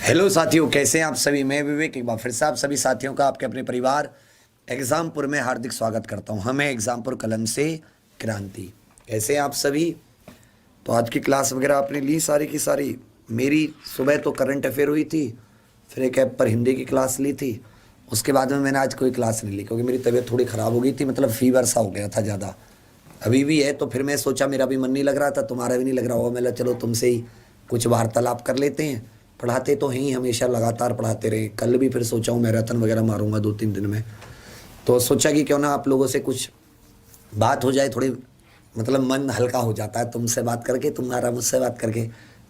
Hello साथियों, कैसे हैं आप सभी। मैं विवेक एक बार फिर से आप सभी साथियों का आपके अपने परिवार एग्जामपुर में हार्दिक स्वागत करता हूं। हमें एग्जामपुर कलम से क्रांति। कैसे हैं आप सभी। तो आज की क्लास वगैरह आपने ली सारी की सारी। मेरी सुबह तो करंट अफेयर हुई थी, फिर एक ऐप पर हिंदी की क्लास ली थी। उसके बाद में मैंने आज कोई क्लास नहीं ली क्योंकि मेरी तबीयत थोड़ी ख़राब हो गई थी, मतलब फीवर सा हो गया था ज़्यादा। अभी भी है, तो फिर मैं सोचा मेरा भी मन नहीं लग रहा था, तुम्हारा भी नहीं लग रहा होगा। मैं चलो तुमसे ही कुछ वार्तालाप कर लेते हैं। पढ़ाते तो हैं ही, हमेशा लगातार पढ़ाते रहे। कल भी फिर सोचा हूँ मैराथन वगैरह मारूंगा 2-3 दिन में। तो सोचा कि क्यों ना आप लोगों से कुछ बात हो जाए, थोड़ी मतलब मन हल्का हो जाता है तुमसे बात करके, तुम्हारा मुझसे बात करके।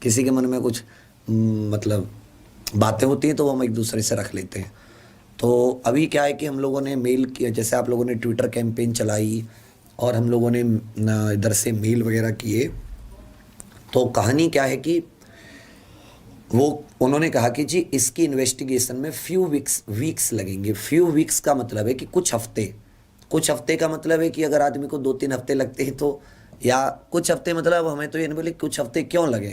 किसी के मन में कुछ मतलब बातें होती हैं तो वो हम एक दूसरे से रख लेते हैं। तो अभी क्या है कि हम लोगों ने मेल किया, जैसे आप लोगों ने ट्विटर कैंपेन चलाई और हम लोगों ने इधर से मेल वगैरह किए। तो कहानी क्या है कि वो उन्होंने कहा कि जी इसकी इन्वेस्टिगेशन में फ्यू वीक्स लगेंगे। फ्यू वीक्स का मतलब है कि कुछ हफ्ते। कुछ हफ्ते का मतलब है कि अगर आदमी को 2-3 हफ्ते लगते हैं तो, या कुछ हफ्ते मतलब हमें तो ये नहीं बोले कुछ हफ्ते क्यों लगे।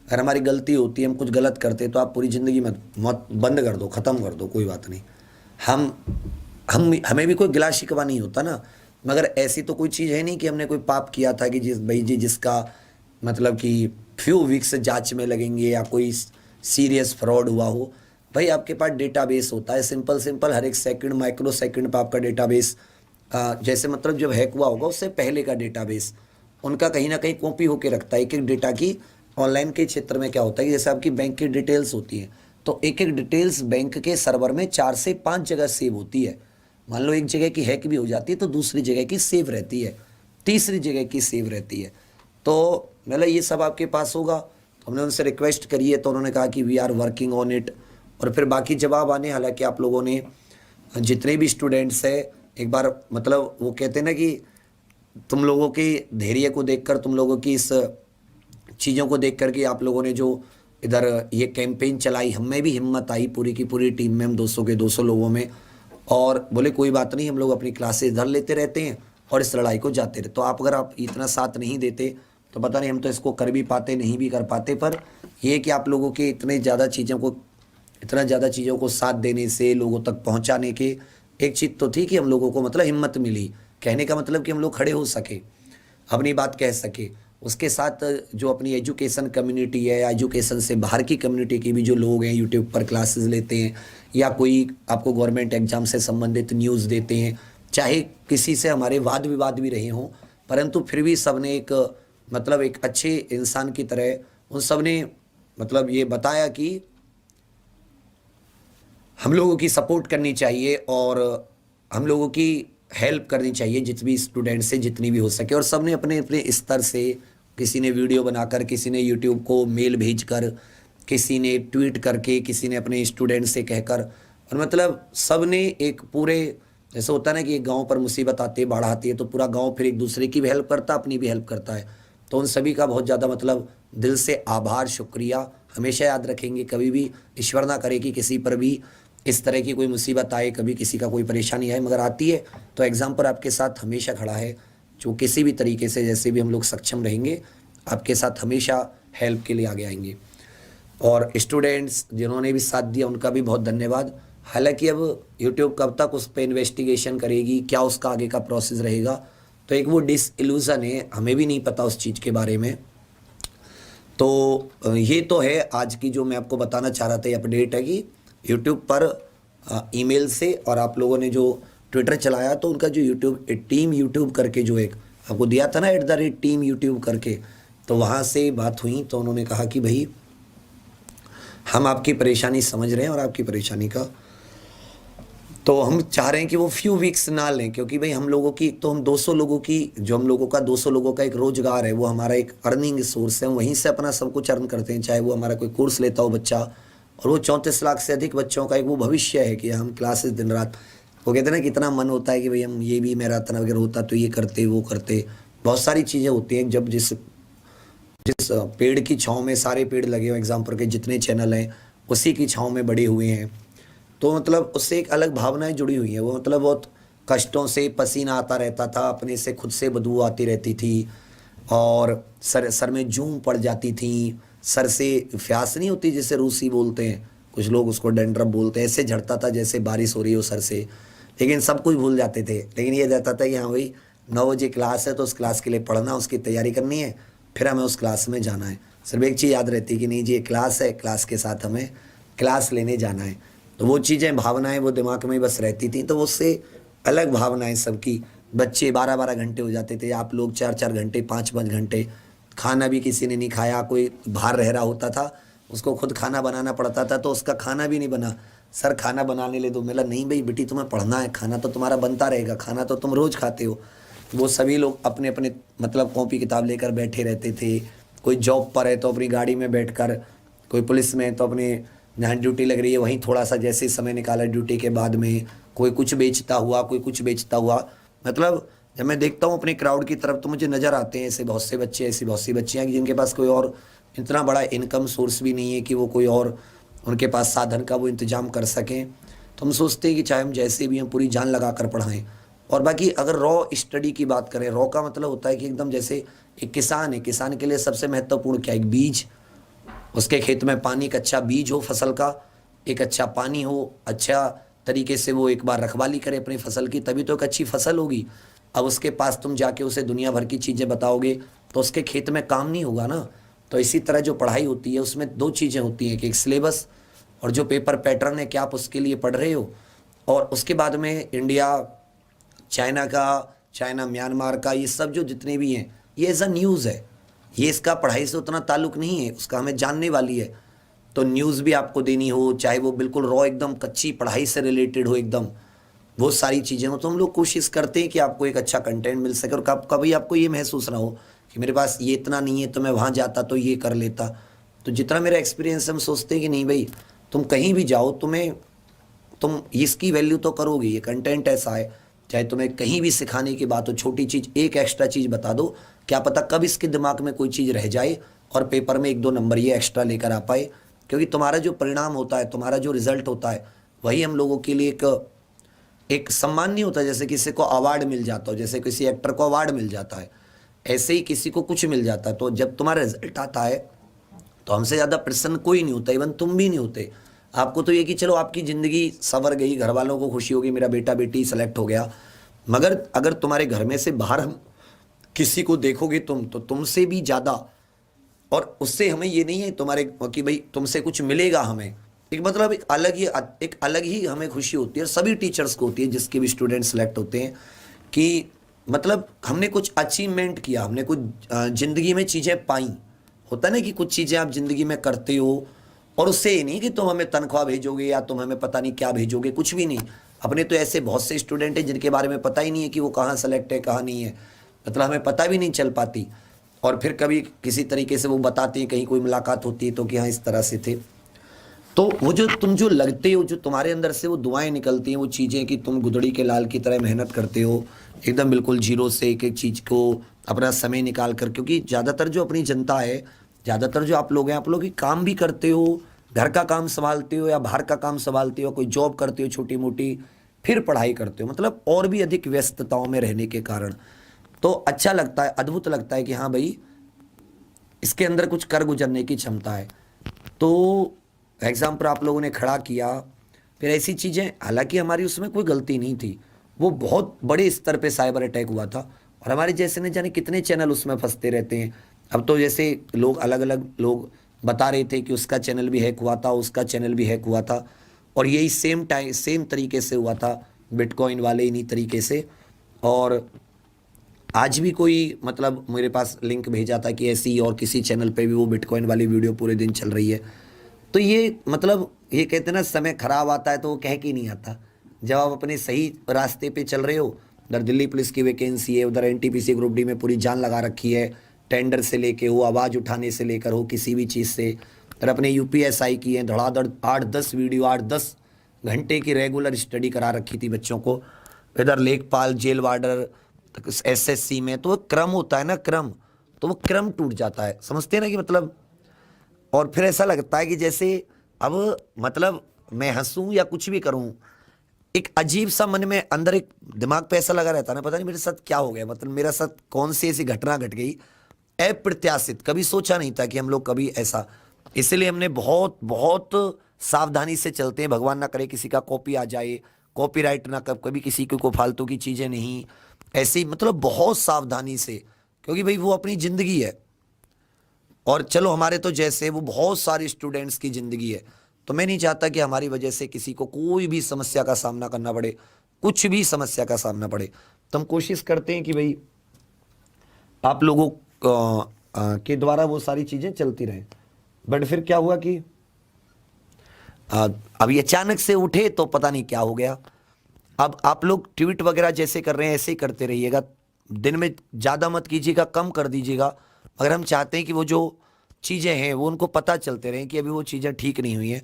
अगर हमारी गलती होती है, हम कुछ गलत करते हैं तो आप पूरी ज़िंदगी में मौत बंद कर दो, ख़त्म कर दो, कोई बात नहीं। हम हमें भी कोई गिला शिकवा नहीं होता ना। मगर ऐसी तो कोई चीज़ है नहीं कि हमने कोई पाप किया था कि जिस भाई जी जिसका मतलब कि फ्यू वीक्स जांच में लगेंगे या कोई सीरियस फ्रॉड हुआ हो। भाई आपके पास डेटाबेस होता है, सिंपल सिंपल हर एक सेकंड माइक्रो सेकंड पर आपका डेटाबेस, जैसे मतलब जब हैक हुआ होगा उससे पहले का डेटाबेस उनका कहीं ना कहीं कॉपी होके रखता है एक एक डेटा की। ऑनलाइन के क्षेत्र में क्या होता है कि जैसे आपकी बैंक की डिटेल्स होती है, तो एक एक डिटेल्स बैंक के सर्वर में 4 से 5 जगह सेव होती है। मान लो एक जगह की हैक भी हो जाती है तो दूसरी जगह की सेव रहती है, तीसरी जगह की सेव रहती है। तो मतलब ये सब आपके पास होगा। तो हमने उनसे रिक्वेस्ट करी है तो उन्होंने कहा कि we are working on it. और फिर बाकी जवाब आने, हालांकि आप लोगों ने जितने भी स्टूडेंट्स हैं एक बार मतलब वो कहते हैं ना कि तुम लोगों के धैर्य को देखकर, तुम लोगों की इस चीज़ों को देख करके आप लोगों ने जो इधर ये कैंपेन चलाई, हमें भी हिम्मत आई पूरी की पूरी टीम में, हम 200 के 200 लोगों में। और बोले कोई बात नहीं, हम लोग अपनी क्लासेस इधर लेते रहते हैं और इस लड़ाई को जाते रहते। तो आप अगर आप इतना साथ नहीं देते तो पता नहीं हम तो इसको कर भी पाते नहीं भी कर पाते। पर ये कि आप लोगों के इतना ज़्यादा चीज़ों को साथ देने से लोगों तक पहुँचाने के एक चीज़ तो थी कि हम लोगों को मतलब हिम्मत मिली। कहने का मतलब कि हम लोग खड़े हो सके, अपनी बात कह सके। उसके साथ जो अपनी एजुकेशन कम्युनिटी है या एजुकेशन से बाहर की कम्युनिटी के भी जो लोग हैं यूट्यूब पर क्लासेस लेते हैं या कोई आपको गवर्नमेंट एग्जाम से संबंधित न्यूज़ देते हैं, चाहे किसी से हमारे वाद विवाद भी रहे हों, परंतु फिर भी सब ने एक मतलब एक अच्छे इंसान की तरह उन सब ने मतलब ये बताया कि हम लोगों की सपोर्ट करनी चाहिए और हम लोगों की हेल्प करनी चाहिए जितनी भी स्टूडेंट से जितनी भी हो सके। और सब ने अपने अपने स्तर से, किसी ने वीडियो बनाकर, किसी ने यूट्यूब को मेल भेजकर, किसी ने ट्वीट करके, किसी ने अपने स्टूडेंट से कहकर, और मतलब सब ने एक पूरे, जैसे होता है ना कि एक गांव पर मुसीबत आती है, बाढ़ आती है तो पूरा गांव फिर एक दूसरे की भी हेल्प करता है, अपनी भी हेल्प करता है। तो उन सभी का बहुत ज़्यादा मतलब दिल से आभार, शुक्रिया। हमेशा याद रखेंगे, कभी भी ईश्वर ना करे कि किसी पर भी इस तरह की कोई मुसीबत आए, कभी किसी का कोई परेशानी आए, मगर आती है तो एग्ज़ाम पर आपके साथ हमेशा खड़ा है। जो किसी भी तरीके से जैसे भी हम लोग सक्षम रहेंगे आपके साथ हमेशा हेल्प के लिए आगे आएंगे। और स्टूडेंट्स जिन्होंने भी साथ दिया उनका भी बहुत धन्यवाद। हालांकि अब यूट्यूब कब तक उस पर इन्वेस्टिगेशन करेगी, क्या उसका आगे का प्रोसेस रहेगा, तो एक वो डिसइल्यूज़न है, हमें भी नहीं पता उस चीज़ के बारे में। तो ये तो है आज की जो मैं आपको बताना चाह रहा था, ये अपडेट है कि यूट्यूब पर ईमेल से, और आप लोगों ने जो ट्विटर चलाया तो उनका जो यूट्यूब टीम यूट्यूब करके जो एक आपको दिया था ना @टीम यूट्यूब करके, तो वहाँ से बात हुई तो उन्होंने कहा कि भाई हम आपकी परेशानी समझ रहे हैं और आपकी परेशानी का तो हम चाह रहे हैं कि वो फ्यू वीक्स ना लें, क्योंकि भाई हम लोगों की तो हम 200 लोगों की जो हम लोगों का 200 लोगों का एक रोजगार है, वो हमारा एक अर्निंग सोर्स है, हम वहीं से अपना सब कुछ अर्न करते हैं। चाहे वो हमारा कोई कोर्स लेता हो बच्चा, और वो 34 लाख से अधिक बच्चों का एक वो भविष्य है कि हम क्लासेस दिन रात, वो कहते हैं ना कितना मन होता है कि भाई हम ये भी मैराथन वगैरह होता तो ये करते वो करते। बहुत सारी चीज़ें होती हैं जब जिस जिस पेड़ की छाँव में सारे पेड़ लगे हुए, एग्जाम्पल के जितने चैनल हैं उसी की छाँव में बड़े हुए हैं, तो मतलब उससे एक अलग भावनाएं जुड़ी हुई हैं। वो मतलब बहुत कष्टों से पसीना आता रहता था, अपने से खुद से बदबू आती रहती थी और सर सर में जूं पड़ जाती थी, सर से फ्यास नहीं होती जैसे रूसी बोलते हैं, कुछ लोग उसको डेंड्रफ बोलते हैं, ऐसे झड़ता था जैसे बारिश हो रही हो सर से। लेकिन सब कुछ भूल जाते थे, लेकिन ये रहता था कि हाँ भाई 9 बजे क्लास है तो उस क्लास के लिए पढ़ना, उसकी तैयारी करनी है, फिर हमें उस क्लास में जाना है। सिर्फ एक चीज़ याद रहती है कि नहीं जी ये क्लास है, क्लास के साथ हमें क्लास लेने जाना है। तो वो चीज़ें भावनाएं वो दिमाग में बस रहती थी, तो वो उससे अलग भावनाएं सबकी। बच्चे 12-12 घंटे हो जाते थे, आप लोग 4-4 घंटे 5-5 घंटे, खाना भी किसी ने नहीं खाया, कोई बाहर रह रहा होता था उसको खुद खाना बनाना पड़ता था, तो उसका खाना भी नहीं बना। सर खाना बनाने ले दो, मेरा नहीं भाई बेटी तुम्हें पढ़ना है, खाना तो तुम्हारा बनता रहेगा, खाना तो तुम रोज़ खाते हो। वो सभी लोग अपने अपने मतलब कॉपी किताब लेकर बैठे रहते थे। कोई जॉब पर है तो अपनी गाड़ी में बैठकर, कोई पुलिस में है तो अपने जहाँ ड्यूटी लग रही है वहीं थोड़ा सा जैसे ही समय निकाला ड्यूटी के बाद में, कोई कुछ बेचता हुआ, कोई कुछ बेचता हुआ। मतलब जब मैं देखता हूँ अपने क्राउड की तरफ तो मुझे नज़र आते हैं ऐसे बहुत से बच्चे, ऐसी बहुत सी बच्चियाँ कि जिनके पास कोई और इतना बड़ा इनकम सोर्स भी नहीं है कि वो कोई और उनके पास साधन का वो इंतजाम कर सकें। तो हम सोचते हैं कि चाहे हम जैसे भी हम पूरी जान लगा कर पढ़ाएं। और बाकी अगर रॉ स्टडी की बात करें, रॉ का मतलब होता है कि एकदम जैसे एक किसान है, किसान के लिए सबसे महत्वपूर्ण क्या, एक बीज, उसके खेत में पानी, एक अच्छा बीज हो फसल का, एक अच्छा पानी हो, अच्छा तरीके से वो एक बार रखवाली करे अपनी फसल की, तभी तो एक अच्छी फसल होगी। अब उसके पास तुम जाके उसे दुनिया भर की चीज़ें बताओगे तो उसके खेत में काम नहीं होगा ना। तो इसी तरह जो पढ़ाई होती है उसमें दो चीज़ें होती हैं कि एक सिलेबस और जो पेपर पैटर्न है कि आप उसके लिए पढ़ रहे हो, और उसके बाद में इंडिया, चाइना का, चाइना म्यांमार का, ये सब जो जितने भी हैं ये एज अ न्यूज़ है, ये इसका पढ़ाई से उतना ताल्लुक नहीं है, उसका हमें जानने वाली है। तो न्यूज़ भी आपको देनी हो, चाहे वो बिल्कुल रॉ एकदम कच्ची पढ़ाई से रिलेटेड हो, एकदम बहुत सारी चीज़ें हो, तो हम लोग कोशिश करते हैं कि आपको एक अच्छा कंटेंट मिल सके और कभी आपको ये महसूस ना हो कि मेरे पास ये इतना नहीं है तो मैं वहाँ जाता तो ये कर लेता। तो जितना मेरा एक्सपीरियंस है हम सोचते हैं कि नहीं भाई तुम कहीं भी जाओ तुम इसकी वैल्यू तो करोगे, ये कंटेंट ऐसा है, चाहे तुम्हें कहीं भी सिखाने की बात हो, छोटी चीज़ एक एक्स्ट्रा चीज़ बता दो, क्या पता कब इसके दिमाग में कोई चीज़ रह जाए और पेपर में 1-2 नंबर ये एक्स्ट्रा लेकर आ पाए। क्योंकि तुम्हारा जो परिणाम होता है, तुम्हारा जो रिजल्ट होता है, वही हम लोगों के लिए एक सम्मान नहीं होता। जैसे किसी को अवार्ड मिल जाता हो, जैसे किसी एक्टर को अवार्ड मिल जाता है, ऐसे ही किसी को कुछ मिल जाता है। तो जब तुम्हारा रिजल्ट आता है तो हमसे ज़्यादा प्रसन्न कोई नहीं होता, इवन तुम भी नहीं होते। आपको तो ये कि चलो आपकी ज़िंदगी संवर गई, घर वालों को खुशी होगी, मेरा बेटा बेटी सेलेक्ट हो गया। मगर अगर तुम्हारे घर में से बाहर हम किसी को देखोगे तुम, तो तुमसे भी ज़्यादा, और उससे हमें ये नहीं है तुम्हारे कि भाई तुमसे कुछ मिलेगा हमें, एक मतलब एक अलग ही हमें खुशी होती है, और सभी टीचर्स को होती है जिसके भी स्टूडेंट सेलेक्ट होते हैं, कि मतलब हमने कुछ अचीवमेंट किया, हमने कुछ ज़िंदगी में चीज़ें पाई। होता है ना कि कुछ चीज़ें आप ज़िंदगी में करते हो और उससे ये नहीं कि तुम हमें तनख्वाह भेजोगे या तुम हमें पता नहीं क्या भेजोगे, कुछ भी नहीं। अपने तो ऐसे बहुत से स्टूडेंट हैं जिनके बारे में पता ही नहीं है कि वो कहाँ सेलेक्ट है कहाँ नहीं है, मतलब हमें पता भी नहीं चल पाती। और फिर कभी किसी तरीके से वो बताते हैं, कहीं कोई मुलाकात होती है तो कि हाँ इस तरह से थे। तो वो जो तुम जो लगते हो, जो तुम्हारे अंदर से वो दुआएं निकलती हैं, वो चीज़ें कि तुम गुदड़ी के लाल की तरह मेहनत करते हो एकदम बिल्कुल जीरो से एक एक चीज़ को अपना समय निकाल कर। क्योंकि ज़्यादातर जो अपनी जनता है, ज़्यादातर जो आप लोग हैं, आप लोग ही काम भी करते हो, घर का काम संभालते हो या बाहर का काम संभालते हो, कोई जॉब करते हो छोटी मोटी, फिर पढ़ाई करते हो, मतलब और भी अधिक व्यस्तताओं में रहने के कारण। तो अच्छा लगता है, अद्भुत लगता है कि हाँ भाई इसके अंदर कुछ कर गुजरने की क्षमता है। तो एग्ज़ाम पर आप लोगों ने खड़ा किया, फिर ऐसी चीज़ें, हालांकि हमारी उसमें कोई गलती नहीं थी, वो बहुत बड़े स्तर पे साइबर अटैक हुआ था और हमारे जैसे ने जाने कितने चैनल उसमें फंसते रहते हैं। अब तो जैसे लोग अलग अलग लोग बता रहे थे कि उसका चैनल भी हैक हुआ था, उसका चैनल भी हैक हुआ था, और यही सेम तरीके से हुआ था बिटकॉइन वाले, इन्हीं तरीके से। और आज भी कोई मतलब मेरे पास लिंक भेजा था कि ऐसी और किसी चैनल पे भी वो बिटकॉइन वाली वीडियो पूरे दिन चल रही है। तो ये मतलब ये कहते हैं ना, समय खराब आता है तो वो कह के नहीं आता। जब आप अपने सही रास्ते पे चल रहे हो, उधर दिल्ली पुलिस की वैकेंसी है, उधर एनटीपीसी ग्रुप डी में पूरी जान लगा रखी है, टेंडर से लेके हो, आवाज़ उठाने से लेकर हो, किसी भी चीज़ से, और अपने यूपीएसआई की है धड़ाधड़ 8-10 वीडियो, 8-10 घंटे की रेगुलर स्टडी करा रखी थी बच्चों को। इधर लेखपाल, जेल वार्डर, एसएससी में तो वो क्रम होता है ना, क्रम, तो वो क्रम टूट जाता है, समझते हैं ना कि मतलब। और फिर ऐसा लगता है कि जैसे अब मतलब मैं हंसूं या कुछ भी करूं, एक अजीब सा मन में अंदर एक दिमाग पे ऐसा लगा रहता है ना, पता नहीं मेरे साथ क्या हो गया, मतलब मेरे साथ कौन सी ऐसी घटना घट गई अप्रत्याशित, कभी सोचा नहीं था कि हम लोग कभी ऐसा, इसलिए हमने बहुत बहुत सावधानी से चलते हैं। भगवान ना करे किसी का कॉपी आ जाए, कॉपीराइट ना, कभी किसी को फालतू की चीज़ें नहीं, ऐसी मतलब बहुत सावधानी से, क्योंकि भाई वो अपनी ज़िंदगी है। और चलो हमारे तो जैसे वो बहुत सारे स्टूडेंट्स की ज़िंदगी है, तो मैं नहीं चाहता कि हमारी वजह से किसी को कोई भी समस्या का सामना करना पड़े, कुछ भी समस्या का सामना पड़े। तो हम कोशिश करते हैं कि भाई आप लोगों के द्वारा वो सारी चीज़ें चलती रहें। बट फिर क्या हुआ कि अभी अचानक से उठे तो पता नहीं क्या हो गया। अब आप लोग ट्वीट वगैरह जैसे कर रहे हैं ऐसे ही करते रहिएगा, दिन में ज़्यादा मत कीजिएगा, कम कर दीजिएगा। मगर हम चाहते हैं कि वो जो चीज़ें हैं वो उनको पता चलते रहें कि अभी वो चीज़ें ठीक नहीं हुई हैं,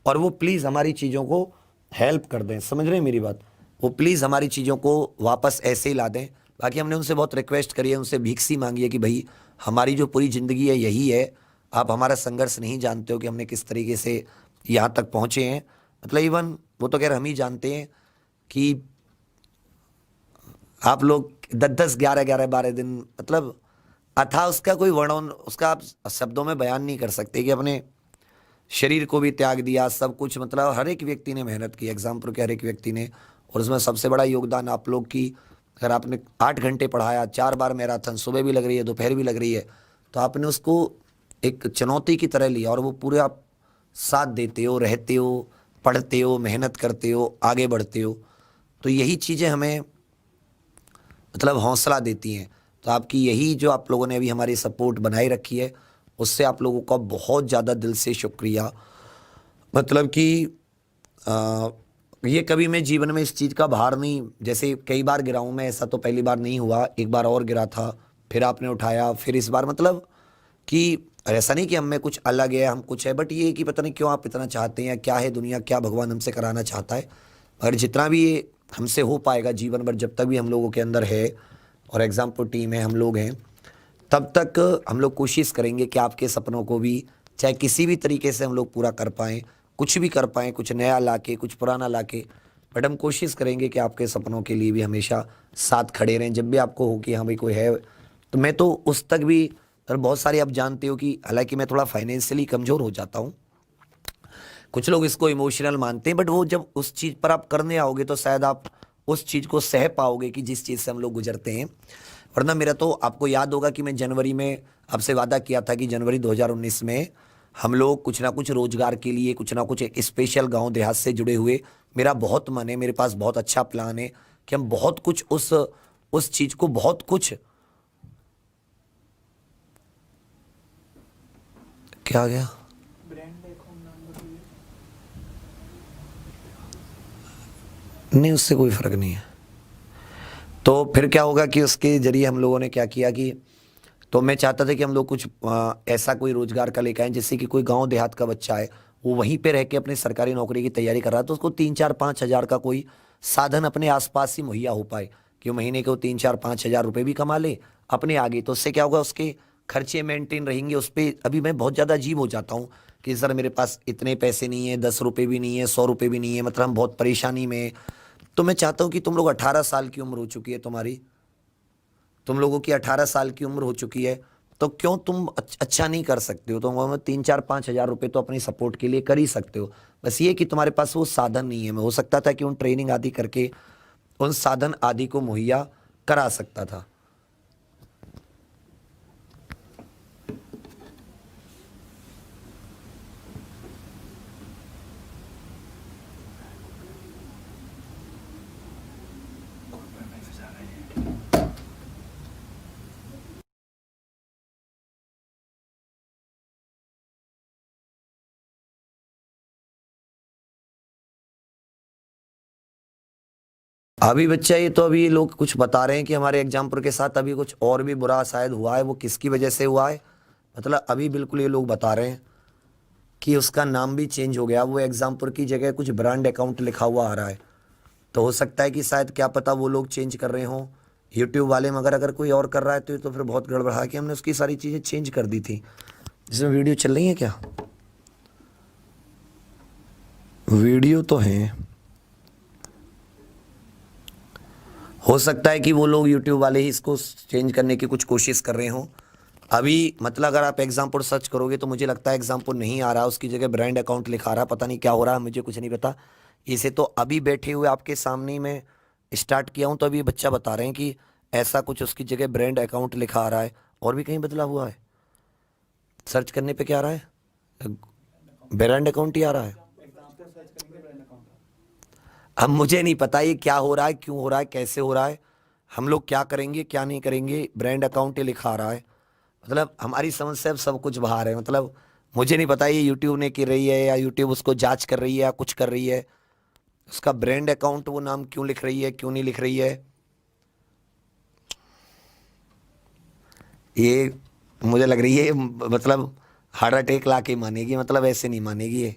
और वो प्लीज़ हमारी चीज़ों को हेल्प कर दें। समझ रहे हैं मेरी बात? वो प्लीज़ हमारी चीज़ों को वापस ऐसे ही ला दें। बाकी हमने उनसे बहुत रिक्वेस्ट करी है, उनसे भीख सी मांगी है कि भाई हमारी जो पूरी ज़िंदगी है यही है, आप हमारा संघर्ष नहीं जानते हो कि हमने किस तरीके से यहाँ तक पहुँचे हैं। मतलब इवन वो तो खैर हम ही जानते हैं कि आप लोग 10-10, 11-11, 12 दिन, मतलब अथा उसका कोई वर्णन, उसका आप शब्दों में बयान नहीं कर सकते कि अपने शरीर को भी त्याग दिया, सब कुछ। मतलब हर एक व्यक्ति ने मेहनत की, एग्जामपुर के हर एक व्यक्ति ने, और उसमें सबसे बड़ा योगदान आप लोग की। अगर आपने 8 घंटे पढ़ाया, 4 बार मैराथन, सुबह भी लग रही है, दोपहर भी लग रही है, तो आपने उसको एक चुनौती की तरह लिया, और वो पूरे आप साथ देते हो, रहते हो, पढ़ते हो, मेहनत करते हो, आगे बढ़ते हो। तो यही चीज़ें हमें मतलब हौसला देती हैं। तो आपकी यही जो आप लोगों ने अभी हमारी सपोर्ट बनाए रखी है, उससे आप लोगों का बहुत ज़्यादा दिल से शुक्रिया। मतलब कि आ, ये कभी मैं जीवन में इस चीज़ का भार नहीं, जैसे कई बार गिरा हूँ मैं, ऐसा तो पहली बार नहीं हुआ, एक बार और गिरा था, फिर आपने उठाया, फिर इस बार, मतलब कि ऐसा नहीं कि हम में कुछ अलग है, हम कुछ है, बट ये कि पता नहीं क्यों आप इतना चाहते हैं, क्या है दुनिया, क्या भगवान हमसे कराना चाहता है। और जितना भी ये हमसे हो पाएगा जीवन भर, जब तक भी हम लोगों के अंदर है और एग्जाम्पल टीम है, हम लोग हैं, तब तक हम लोग कोशिश करेंगे कि आपके सपनों को भी चाहे किसी भी तरीके से हम लोग पूरा कर पाएँ, कुछ भी कर पाएँ, कुछ नया लाके, कुछ पुराना लाके। बट हम कोशिश करेंगे कि आपके सपनों के लिए भी हमेशा साथ खड़े रहें। जब भी आपको हो कि हाँ भाई कोई है, तो मैं तो उस तक भी, और बहुत सारे आप जानते हो कि हालांकि मैं थोड़ा फाइनेंशियली कमज़ोर हो जाता हूँ, कुछ लोग इसको इमोशनल मानते हैं, बट वो जब उस चीज़ पर आप करने आओगे तो शायद आप उस चीज़ को सह पाओगे कि जिस चीज़ से हम लोग गुजरते हैं। वरना मेरा तो आपको याद होगा कि मैं जनवरी में आपसे वादा किया था कि जनवरी 2019 में हम लोग कुछ ना कुछ रोजगार के लिए, कुछ ना कुछ एक स्पेशल गांव देहात से जुड़े हुए, मेरा बहुत मन है, मेरे पास बहुत अच्छा प्लान है कि हम बहुत कुछ उस चीज़ को, बहुत कुछ, क्या आ गया, नहीं उससे कोई फ़र्क नहीं है। तो फिर क्या होगा कि उसके ज़रिए हम लोगों ने क्या किया कि, तो मैं चाहता था कि हम लोग कुछ ऐसा कोई रोज़गार का लेकर आएँ, जिससे कि कोई गांव देहात का बच्चा है, वो वहीं पे रह के अपनी सरकारी नौकरी की तैयारी कर रहा है, तो उसको 3-4-5 हज़ार का कोई साधन अपने आसपास ही मुहैया हो पाए, कि वो महीने के वो 3-4-5 हज़ार रुपये भी कमा ले अपने आगे। तो उससे क्या होगा, उसके खर्चे मेंटेन रहेंगे उस पर। अभी मैं बहुत ज़्यादा अजीब हो जाता हूँ कि सर मेरे पास इतने पैसे नहीं है, 10 रुपये भी नहीं है, 100 रुपये भी नहीं है, मतलब हम बहुत परेशानी में हैं। तो मैं चाहता हूँ कि तुम लोग 18 साल की उम्र हो चुकी है तुम्हारी, तुम लोगों की 18 साल की उम्र हो चुकी है, तो क्यों तुम अच्छा नहीं कर सकते हो? तो 3-4-5 हज़ार रुपये तो अपनी सपोर्ट के लिए कर ही सकते हो। बस ये कि तुम्हारे पास वो साधन नहीं है। मैं हो सकता था कि उन ट्रेनिंग आदि करके उन साधन आदि को मुहैया करा सकता था। अभी बच्चा, ये तो अभी लोग कुछ बता रहे हैं कि हमारे एग्जाम्पल के साथ अभी कुछ और भी बुरा शायद हुआ है। वो किसकी वजह से हुआ है, मतलब अभी बिल्कुल ये लोग बता रहे हैं कि उसका नाम भी चेंज हो गया, वो एग्जाम्पल की जगह कुछ ब्रांड अकाउंट लिखा हुआ आ रहा है। तो हो सकता है कि शायद, क्या पता, वो लोग चेंज कर रहे हों यूट्यूब वाले। मगर अगर कोई और कर रहा है तो फिर बहुत गड़बड़ है कि हमने उसकी सारी चीज़ें चेंज कर दी थी। जिसमें वीडियो चल रही है क्या, वीडियो तो है, हो सकता है कि वो लोग यूट्यूब वाले ही इसको चेंज करने की कुछ कोशिश कर रहे हों। अभी मतलब अगर आप एग्जामपुर सर्च करोगे तो मुझे लगता है एग्जामपुर नहीं आ रहा, उसकी जगह ब्रांड अकाउंट लिखा रहा, पता नहीं क्या हो रहा है, मुझे कुछ नहीं पता। इसे तो अभी बैठे हुए आपके सामने ही मैं स्टार्ट किया हूँ, तो अभी बच्चा बता रहे हैं कि ऐसा कुछ उसकी जगह ब्रांड अकाउंट लिखा आ रहा है। और भी कहीं बदला हुआ है? सर्च करने पे क्या आ रहा है? ब्रांड अकाउंट ही आ रहा है। अब मुझे नहीं पता ये क्या हो रहा है, क्यों हो रहा है, कैसे हो रहा है, हम लोग क्या करेंगे क्या नहीं करेंगे, ब्रांड अकाउंट ही लिखा आ रहा है। मतलब हमारी समझ से अब सब कुछ बाहर है। मतलब मुझे नहीं पता ये यूट्यूब ने की रही है या यूट्यूब उसको जांच कर रही है या कुछ कर रही है। उसका ब्रांड अकाउंट वो नाम क्यों लिख रही है, क्यों नहीं लिख रही है, ये मुझे लग रही है मतलब हार्ट अटैक ला के मानेगी, मतलब ऐसे नहीं मानेगी ये।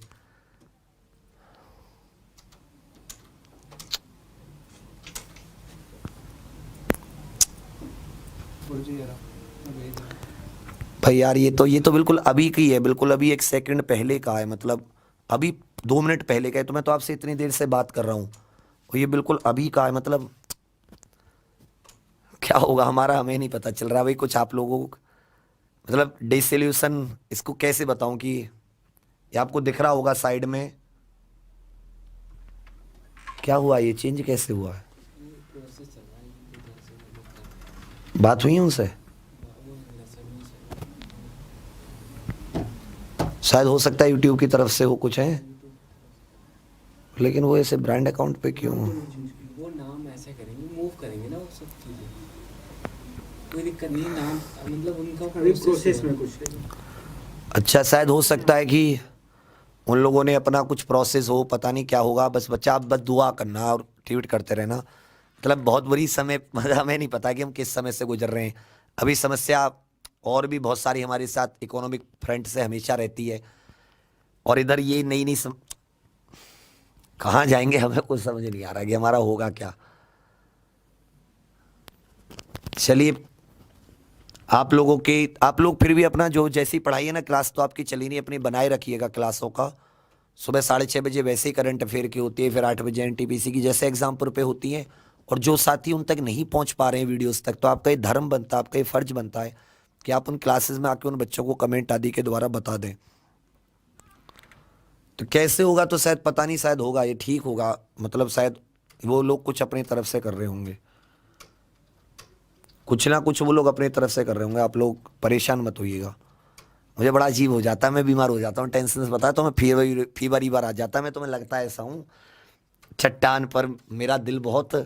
भाई यार ये तो बिल्कुल अभी की है, बिल्कुल अभी 1 सेकंड पहले का है, मतलब अभी 2 मिनट पहले का है। तो मैं तो आपसे इतनी देर से बात कर रहा हूँ और ये बिल्कुल अभी का है। मतलब क्या होगा हमारा हमें नहीं पता चल रहा भाई कुछ आप लोगों को। मतलब डिसोल्यूशन इसको कैसे बताऊं कि ये आपको दिख रहा होगा साइड में। क्या हुआ, ये चेंज कैसे हुआ है? बात हुई है उनसे? शायद हो सकता है यूट्यूब की तरफ से हो कुछ है, लेकिन वो ऐसे ब्रांड अकाउंट पे क्यों? वो नाम ऐसे करेंगे, मूव करेंगे ना वो सब चीज़ें, कोई दिक्कत नहीं। नाम मतलब उनका अभी प्रोसेस में कुछ है। अच्छा, शायद हो सकता है कि उन लोगों ने अपना कुछ प्रोसेस हो, पता नहीं क्या होगा। बस बच्चा आप बस दुआ करना और ट्वीट करते रहना। मतलब बहुत बुरी समय मतलब हमें नहीं पता कि हम किस समय से गुजर रहे हैं। अभी समस्या और भी बहुत सारी हमारे साथ इकोनॉमिक फ्रंट से हमेशा रहती है, और इधर ये नई नई कहाँ जाएंगे हमें कुछ समझ नहीं आ रहा कि हमारा होगा क्या। चलिए, आप लोग फिर भी अपना जो जैसी पढ़ाई है ना, क्लास तो आपकी चली नहीं, अपनी बनाए रखिएगा क्लासों का। सुबह 6:30 बजे वैसे ही करंट अफेयर की होती है, फिर 8 बजे एनटीपीसी की जैसे एग्जाम्पुल पे होती हैं। और जो साथी उन तक नहीं पहुंच पा रहे हैं वीडियोस तक, तो आपका ये धर्म बनता है, आपका ये फर्ज बनता है कि आप उन क्लासेस में आके उन बच्चों को कमेंट आदि के द्वारा बता दें। तो कैसे होगा तो शायद पता नहीं, शायद होगा ये ठीक होगा। मतलब शायद वो लोग कुछ अपनी तरफ से कर रहे होंगे, कुछ ना कुछ वो लोग अपनी तरफ से कर रहे होंगे। आप लोग परेशान मत होइएगा। मुझे बड़ा अजीब हो जाता है, मैं बीमार हो जाता हूँ टेंशन से, पता है तो मैं फीवर ही बार आ जाता है। मैं तुम्हें लगता है ऐसा हूँ चट्टान पर, मेरा दिल बहुत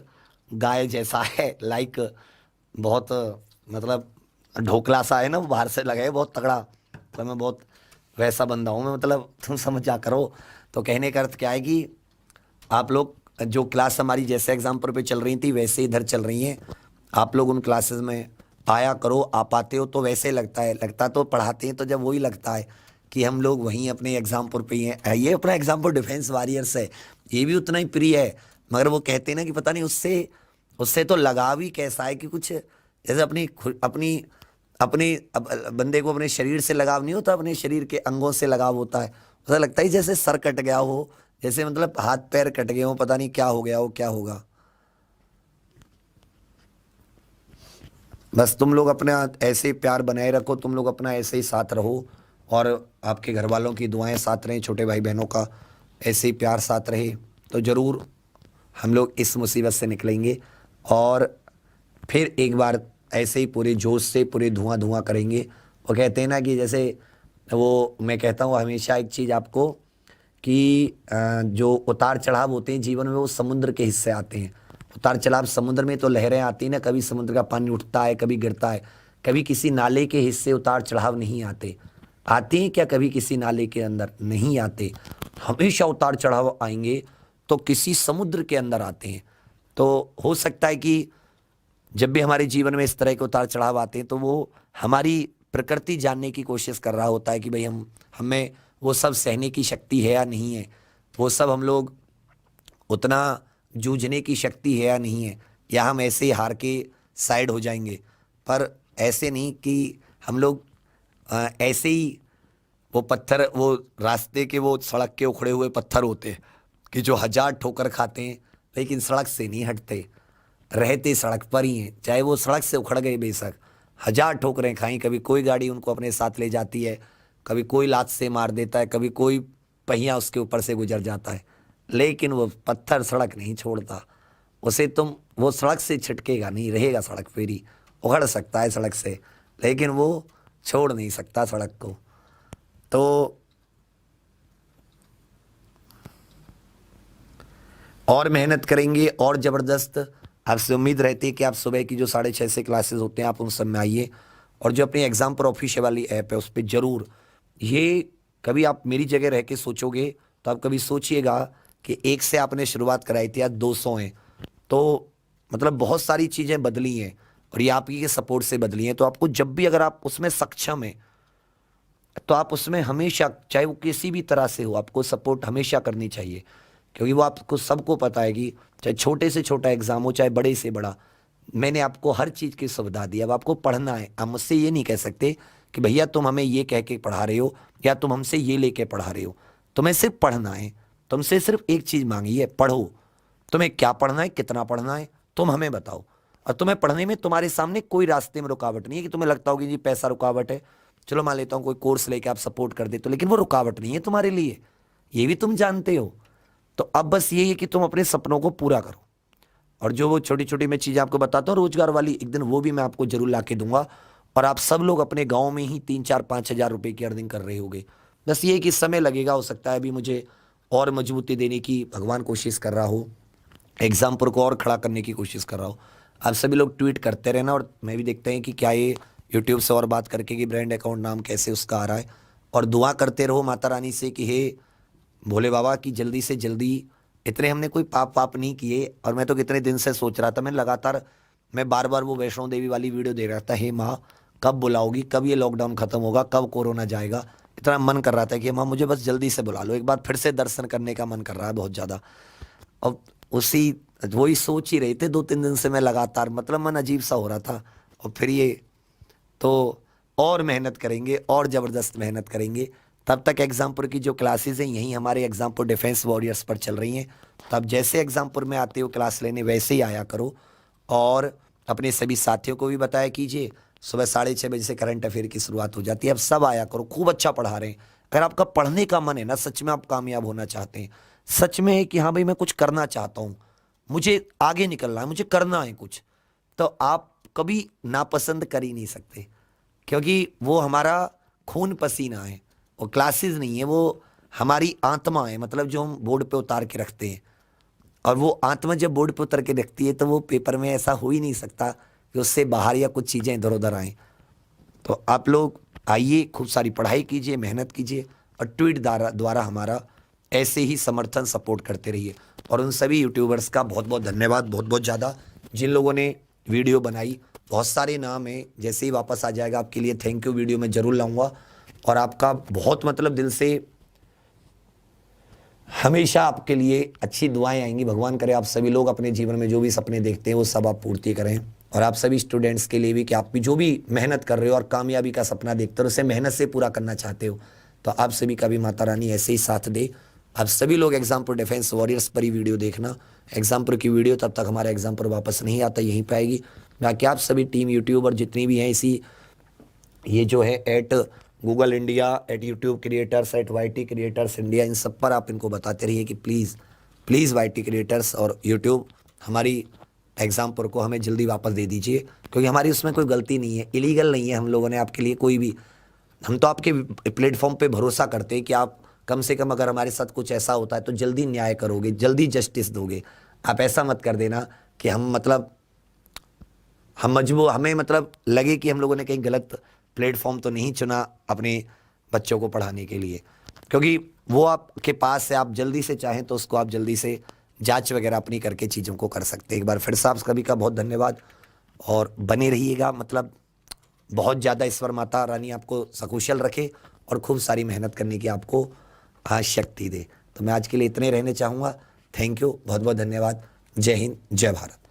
गाय जैसा है, लाइक बहुत मतलब ढोकला सा है ना, वो बाहर से लगा है बहुत तगड़ा। तो मैं बहुत वैसा बंदा हूँ मैं, मतलब तुम समझ जा करो। तो कहने का अर्थ क्या है कि आप लोग जो क्लास हमारी जैसे एग्जाम्पल पे चल रही थी वैसे इधर चल रही हैं। आप लोग उन क्लासेस में आया करो, आप आते हो तो वैसे लगता है, लगता तो पढ़ाते हैं तो जब वही लगता है कि हम लोग वहीं अपने एग्जाम्पल पे ही हैं। ये अपना एग्जाम्पल डिफेंस वॉरियर्स है, ये भी उतना ही प्रिय है। मगर वो कहते हैं ना कि पता नहीं उससे उससे तो लगाव ही कैसा है कि कुछ जैसे अपनी अपनी बंदे को अपने शरीर से लगाव नहीं होता, अपने शरीर के अंगों से लगाव होता है। ऐसा लगता है जैसे सर कट गया हो, जैसे मतलब हाथ पैर कट गए हो, पता नहीं क्या हो गया हो, क्या होगा। बस तुम लोग अपना ऐसे ही प्यार बनाए रखो, तुम लोग अपना ऐसे ही साथ रहो, और आपके घर वालों की दुआएं साथ रहें, छोटे भाई बहनों का ऐसे ही प्यार साथ रहे, तो ज़रूर हम लोग इस मुसीबत से निकलेंगे। और फिर एक बार ऐसे ही पूरे जोश से पूरे धुआं धुआं करेंगे। वो कहते हैं ना कि जैसे वो मैं कहता हूँ हमेशा एक चीज़ आपको कि जो उतार चढ़ाव होते हैं जीवन में वो समुद्र के हिस्से आते हैं। उतार चढ़ाव समुद्र में तो लहरें आती हैं ना, कभी समुद्र का पानी उठता है, कभी गिरता है। कभी किसी नाले के हिस्से उतार चढ़ाव नहीं आते। आते हैं क्या कभी किसी नाले के अंदर? नहीं आते। हमेशा उतार चढ़ाव आएंगे तो किसी समुद्र के अंदर आते हैं। तो हो सकता है कि जब भी हमारे जीवन में इस तरह के उतार चढ़ाव आते हैं तो वो हमारी प्रकृति जानने की कोशिश कर रहा होता है कि भाई हमें वो सब सहने की शक्ति है या नहीं है, वो सब हम लोग उतना जूझने की शक्ति है या नहीं है, या हम ऐसे ही हार के साइड हो जाएंगे। पर ऐसे नहीं कि हम लोग ऐसे ही वो पत्थर, वो रास्ते के वो सड़क के उखड़े हुए पत्थर होते हैं कि जो 1000 ठोकर खाते हैं लेकिन सड़क से नहीं हटते, रहते सड़क पर ही हैं, चाहे वो सड़क से उखड़ गए बेशक। 1000 ठोकरें खाई, कभी कोई गाड़ी उनको अपने साथ ले जाती है, कभी कोई लात से मार देता है, कभी कोई पहिया उसके ऊपर से गुजर जाता है, लेकिन वो पत्थर सड़क नहीं छोड़ता। उसे तुम, वो सड़क से छिटकेगा नहीं, रहेगा सड़क पर ही, उखड़ सकता है सड़क से, लेकिन वो छोड़ नहीं सकता सड़क को। तो और मेहनत करेंगे और ज़बरदस्त। आपसे उम्मीद रहती है कि आप सुबह की जो 6:30 से क्लासेस होते हैं आप उन सब में आइए, और जो अपनी एग्ज़ाम पर ऑफिशियल वाली ऐप है उस पर ज़रूर, ये कभी आप मेरी जगह रह के सोचोगे तो आप कभी सोचिएगा कि 1 से आपने शुरुआत कराई थी, आज 200 हैं, तो मतलब बहुत सारी चीज़ें बदली हैं, और ये आप ही के सपोर्ट से बदली हैं। तो आपको जब भी, अगर आप उसमें सक्षम हैं तो आप उसमें हमेशा, चाहे वो किसी भी तरह से हो, आपको सपोर्ट हमेशा करनी चाहिए, क्योंकि वो आपको, सबको पता है कि चाहे छोटे से छोटा एग्ज़ाम हो, चाहे बड़े से बड़ा, मैंने आपको हर चीज़ की सुविधा दी। अब आपको पढ़ना है, आप मुझसे ये नहीं कह सकते कि भैया तुम हमें ये कह के पढ़ा रहे हो या तुम हमसे ये लेके पढ़ा रहे हो। तुम्हें सिर्फ पढ़ना है, तुमसे सिर्फ एक चीज़ मांगी है, पढ़ो। तुम्हें क्या पढ़ना है, कितना पढ़ना है, तुम हमें बताओ। और तुम्हें पढ़ने में तुम्हारे सामने कोई रास्ते में रुकावट नहीं है कि तुम्हें लगता होगी जी पैसा रुकावट है, चलो मान लेता हूँ कोई कोर्स लेके आप सपोर्ट कर देते हो, लेकिन वो रुकावट नहीं है तुम्हारे लिए, ये भी तुम जानते हो। तो अब बस ये है कि तुम अपने सपनों को पूरा करो, और जो वो छोटी छोटी मैं चीज़ें आपको बताता हूँ रोजगार वाली, एक दिन वो भी मैं आपको जरूर ला के दूंगा। और आप सब लोग अपने गांव में ही 3-4-5 हज़ार रुपए की अर्निंग कर रहे होगे। बस ये है कि समय लगेगा, हो सकता है अभी मुझे और मजबूती देने की भगवान कोशिश कर रहा हो, एग्जाम्पल को और खड़ा करने की कोशिश कर रहा हो। आप सभी लोग ट्वीट करते रहना, और मैं भी देखते हैं कि क्या ये यूट्यूब से और बात करके कि ब्रांड अकाउंट नाम कैसे उसका आ रहा है। और दुआ करते रहो माता रानी से कि हे भोले बाबा की जल्दी से जल्दी, इतने हमने कोई पाप नहीं किए। और मैं तो कितने दिन से सोच रहा था, मैं लगातार, मैं बार बार वो वैष्णो देवी वाली वीडियो देख रहा था, हे माँ कब बुलाओगी, कब ये लॉकडाउन खत्म होगा, कब कोरोना जाएगा। इतना मन कर रहा था कि माँ मुझे बस जल्दी से बुला लो, एक बार फिर से दर्शन करने का मन कर रहा है बहुत ज़्यादा। और उसी, वही सोच ही रहे थे 2-3 दिन से मैं लगातार, मतलब मन अजीब सा हो रहा था। और फिर ये, तो और मेहनत करेंगे और ज़बरदस्त मेहनत करेंगे। तब तक एग्जामपुर की जो क्लासेस हैं यहीं हमारे एग्जामपुर डिफेंस वॉरियर्स पर चल रही हैं। तब जैसे एग्जामपुर में आते हो क्लास लेने वैसे ही आया करो, और अपने सभी साथियों को भी बताया कीजिए। सुबह 6:30 बजे से करंट अफेयर की शुरुआत हो जाती है, अब सब आया करो, खूब अच्छा पढ़ा रहे हैं। अगर आपका पढ़ने का मन है ना, सच में आप कामयाब होना चाहते हैं, सच में है कि हाँ भाई मैं कुछ करना चाहता हूँ, मुझे आगे निकलना है, मुझे करना है कुछ, तो आप कभी नापसंद कर ही नहीं सकते, क्योंकि वो हमारा खून पसीना है, वो क्लासेस नहीं है, वो हमारी आत्मा है, मतलब जो हम बोर्ड पे उतार के रखते हैं। और वो आत्मा जब बोर्ड पे उतर के रखती है तो वो पेपर में ऐसा हो ही नहीं सकता कि उससे बाहर या कुछ चीज़ें इधर उधर आएँ। तो आप लोग आइए, खूब सारी पढ़ाई कीजिए, मेहनत कीजिए, और ट्वीट द्वारा हमारा ऐसे ही समर्थन सपोर्ट करते रहिए। और उन सभी यूट्यूबर्स का बहुत बहुत धन्यवाद, बहुत बहुत ज़्यादा, जिन लोगों ने वीडियो बनाई। बहुत सारे नाम हैं, जैसे ही वापस आ जाएगा आपके लिए थैंक यू वीडियो मैं ज़रूर लाऊंगा। और आपका बहुत मतलब दिल से हमेशा आपके लिए अच्छी दुआएं आएंगी। भगवान करे आप सभी लोग अपने जीवन में जो भी सपने देखते हैं वो सब आप पूर्ति करें। और आप सभी स्टूडेंट्स के लिए भी कि आप भी जो भी मेहनत कर रहे हो और कामयाबी का सपना देखते हो, उसे मेहनत से पूरा करना चाहते हो, तो आप सभी का भी माता रानी ऐसे ही साथ दे। आप सभी लोग एग्जामपुर डिफेंस वॉरियर्स पर ही वीडियो देखना। एग्जामपुर की वीडियो तब तक हमारा एग्जामपुर वापस नहीं आता, यहीं पर आएगी। बाकी आप सभी टीम यूट्यूबर जितनी भी हैं, इसी ये जो है at Google India, at YouTube creators, at YT creators India, इन सब पर आप इनको बताते रहिए कि प्लीज़ प्लीज़ वाईटी क्रिएटर्स और यूट्यूब हमारी एग्जामपुर को हमें जल्दी वापस दे दीजिए, क्योंकि हमारी उसमें कोई गलती नहीं है, इलीगल नहीं है। हम लोगों ने आपके लिए कोई भी, हम तो आपके प्लेटफॉर्म पे भरोसा करते हैं कि आप कम से कम अगर हमारे साथ कुछ ऐसा होता है तो जल्दी न्याय करोगे, जल्दी जस्टिस दोगे। आप ऐसा मत कर देना कि हम मतलब हमें मतलब लगे कि हम लोगों ने कहीं गलत प्लेटफॉर्म तो नहीं चुना अपने बच्चों को पढ़ाने के लिए, क्योंकि वो आपके पास है। आप जल्दी से चाहें तो उसको आप जल्दी से जांच वगैरह अपनी करके चीज़ों को कर सकते हैं। एक बार फिर से आप सभी का बहुत धन्यवाद, और बने रहिएगा, मतलब बहुत ज़्यादा ईश्वर माता रानी आपको सकुशल रखे और खूब सारी मेहनत करने की आपको शक्ति दे। तो मैं आज के लिए इतने रहने चाहूँगा। थैंक यू, बहुत बहुत धन्यवाद। जय हिंद, जय भारत।